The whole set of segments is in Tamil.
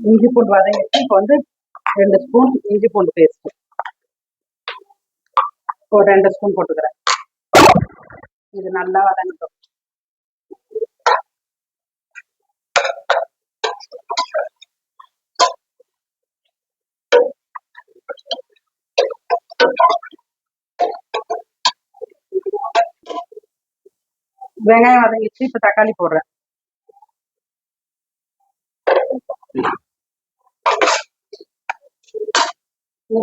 இஞ்சி பூண்டு வதங்கிட்டு இப்போ வந்து 2 ஸ்பூன் இஞ்சி பூண்டு பேஸ்ட் ஒரு 2 ஸ்பூன் போட்டுக்கிறேன். இது நல்லா வதங்கட்டும். வெங்காயம் வதங்கிச்சு. இப்போ தக்காளி போடுறேன்.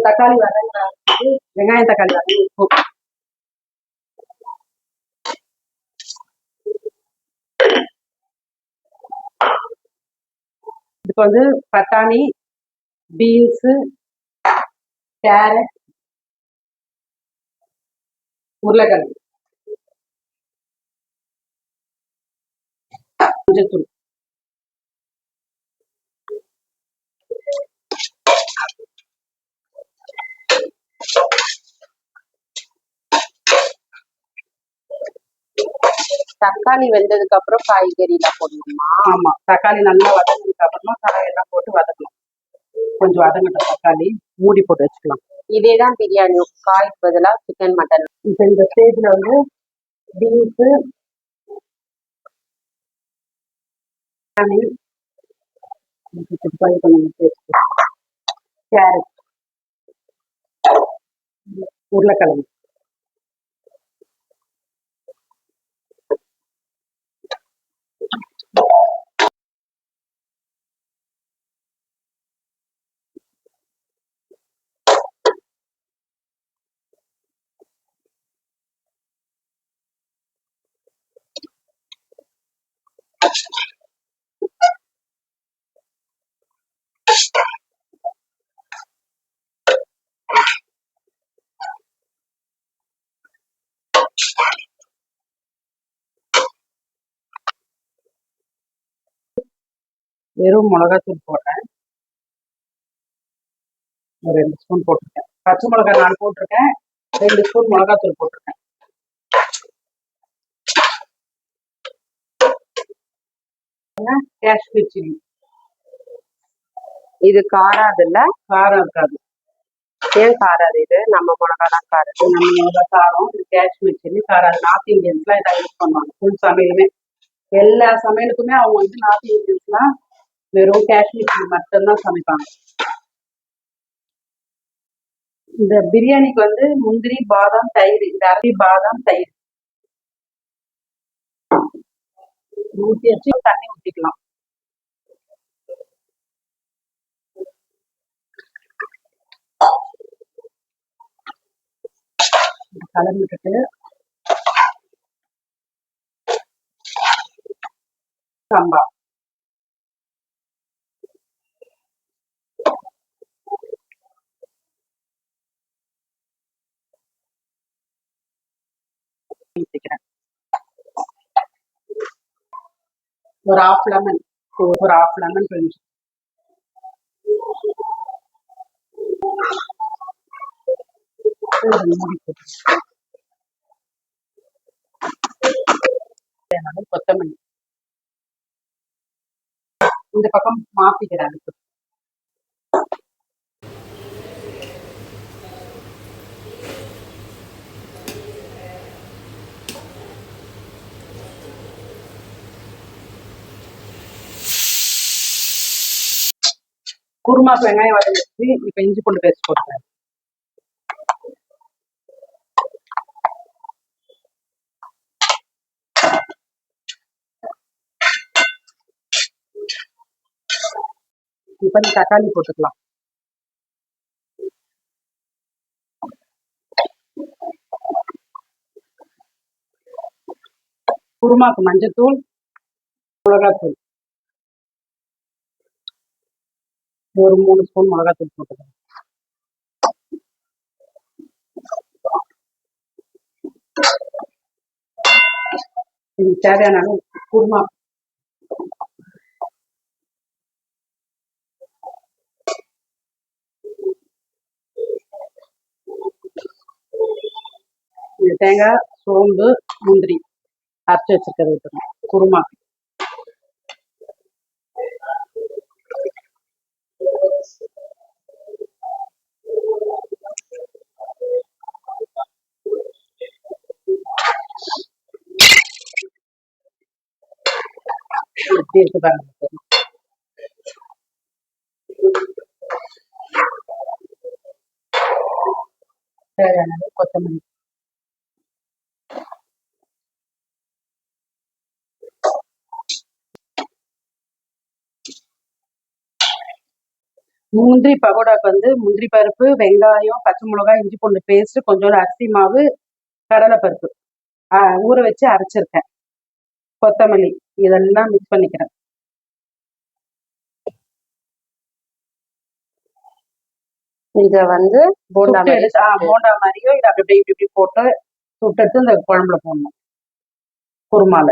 தக்காளி வதங்கினா வெங்காயம் தக்காளி வதங்கி உப்பு இதுக்கு வந்து பட்டாணி, பீன்ஸு, கேரட், உருளைக்கிழங்கு, மஞ்சத்தூள், தக்காளி வெந்ததுக்கு அப்புறம் காய்கறி எல்லாம் போடணுமா? ஆமா, தக்காளி நல்லா வதங்கினதுக்கு அப்புறமா காயெல்லாம் போட்டு வதக்கணும். கொஞ்சம் வதங்கட்டும் தக்காளி, மூடி போட்டு வச்சுக்கலாம். இதேதான் பிரியாணி, காய்க்கு பதிலாக சிக்கன் மட்டன். இப்போ இந்த ஸ்டேஜ்ல வந்து பீன்ஸு, கேரட், உருளைக்கிழங்கு, வெறும் மிளகாத்தூள் போடுறேன். ஒரு 2 ஸ்பூன் போட்டிருக்கேன். பச்சை மிளகாய் 4 போட்டிருக்கேன். 2 ஸ்பூன் மிளகாத்தூள் போட்டிருக்கேன். காஷ்மீர் சில்லி. இது காராது இல்ல? காரம் இருக்காது. ஏன் காராது? இது நம்ம மிளகா தான் காரம். நம்ம மிளகா காரம். இது காஷ்மீர் சில்லி காரம். நார்த் இந்தியன்ஸ்லாம் இதை யூஸ் பண்ணுவாங்க. ஃபுல் சமையலுமே எல்லா சமையலுக்குமே அவங்க வந்து நார்த் இந்தியன்ஸ்லாம் வெறும் காஷ்மீர் சில்லி மட்டும்தான் சமைப்பாங்க. இந்த பிரியாணிக்கு வந்து முந்திரி, பாதாம், தயிர், இந்த அரிசி பாதாம் தயிர் ஊற்றி வச்சு தண்ணி ஊற்றிக்கலாம். கலந்துட்டு சம்பா ஊற்றிக்கிறேன். ஒரு ½ லெமன், ஒரு ½ லெமன் பிழிஞ்சு மூடி போட்டு கொத்தமல்லி இந்த பக்கம் மாத்திக்கிறேன். அதுக்கு குருமாக்கு வெங்காயம் வதங்கிச்சு. இப்போ இஞ்சி பூண்டு பேஸ்ட் போட்டுறேன். இப்போ தக்காளி போட்டுக்கலாம். குருமாக்கு மஞ்சத்தூள், மிளகாத்தூள் ஒரு 3 ஸ்பூன் மிளகாத்தூள் போட்டுக்கலாம். இது தேவையான அளவு குருமா தேங்காய், சோம்பு, முந்திரி அரைச்சி வச்சிருக்கிறது ஊற்றணும் குருமா. எப்படி இருக்கு பாருங்க. தேவையானது கொத்தமல்லி. முந்திரி பகோடாக்கு வந்து முந்திரி பருப்பு, வெங்காயம், பச்சை மிளகாய், இஞ்சி பூண்டு பேஸ்ட், கொஞ்சோண்டு அரிசி மாவு, கடலை பருப்பு ஊற வச்சு அரைச்சிருக்கேன். கொத்தமல்லி இதெல்லாம் மிக்ஸ் பண்ணிக்கிறேன். இத வந்து போண்டா சுட்டு மாதிரி எடுத்து போண்டா மாதிரியோ இதை அப்படி இப்படி போட்டு சுட்டு எடுத்து இந்த குழம்புல போடணும். குருமால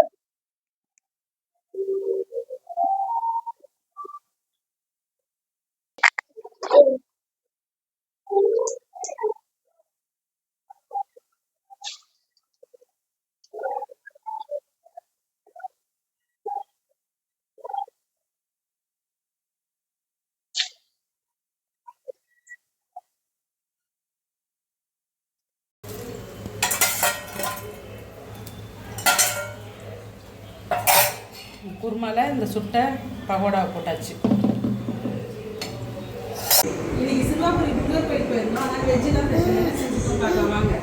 குருமால இந்த சுட்ட பகோடா போட்டாச்சு. இன்னைக்கு சிறுவாபுரி முருகர் கோயில் போயிருந்தோம். ஆனால் வெஜ்ஜு தான் ஸ்பெஷல். செஞ்சுட்டு பார்க்கலாம் வாங்க.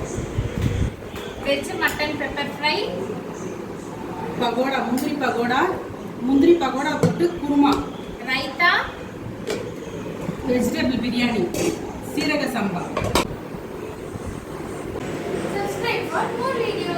Veg mutton pepper fry, pakoda, முந்திரி பகோடா போட்டு குருமா, ரைத்தா, வெஜிடபிள் பிரியாணி, சீரக சம்பா. subscribe for more videos.